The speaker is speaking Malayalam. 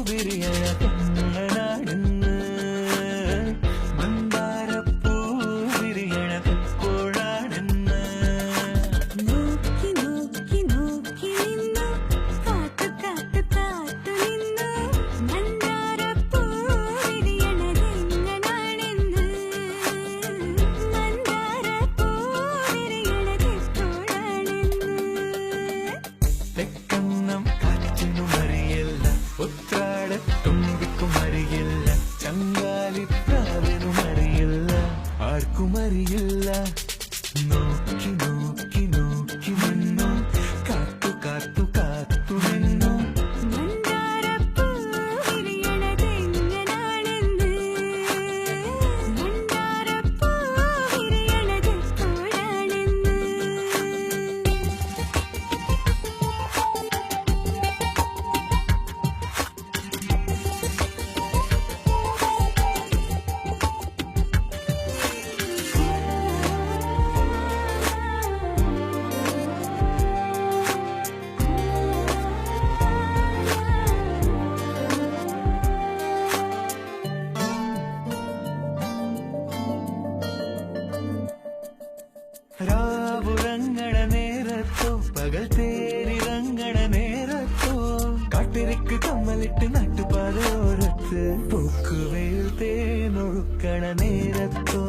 വിരിയണ തെങ്ങനാടുന്ന് മന്ദാരപ്പൂ വിരിയണ എപ്പോഴാണെന്ന് നോക്കി നോക്കി നോക്കി നിന്നു കാത്തു കാത്തു കാത്തു നിന്നു മന്ദാരപ്പൂ വിരിയണതെങ്ങനാണെന്ന് മന്ദാരപ്പൂ വിരിയണതെപ്പോഴാണെന്ന് തെക്കന്നം കാറ്റിനും അറിയില്ല ഉത്രാടത്തുമ്പിക്കും അറിയില്ല ചങ്കാലിപ്രാവിനും അറിയില്ല ആർക്കും അറിയില്ല നോക്കി നോക്കി നോക്കി നിന്നു കാത്തു കാത്തു കാത്തു നിന്നു മന്ദാരപ്പൂ വിരിയണതെങ്ങനാണെന്ന് മന്ദാരപ്പൂ വിരിയണതെപ്പോഴാണെന്ന് രാവുറങ്ങണ നേരത്തോ പകൽ തേരിറങ്ങണ നേരത്തോ കാട്ടിരിക്ക് കമ്മലിട്ട് നട്ടുപാതയോരത്ത് പൂക്കുവയിൽ തേനൊഴുക്കണ നേരത്തോ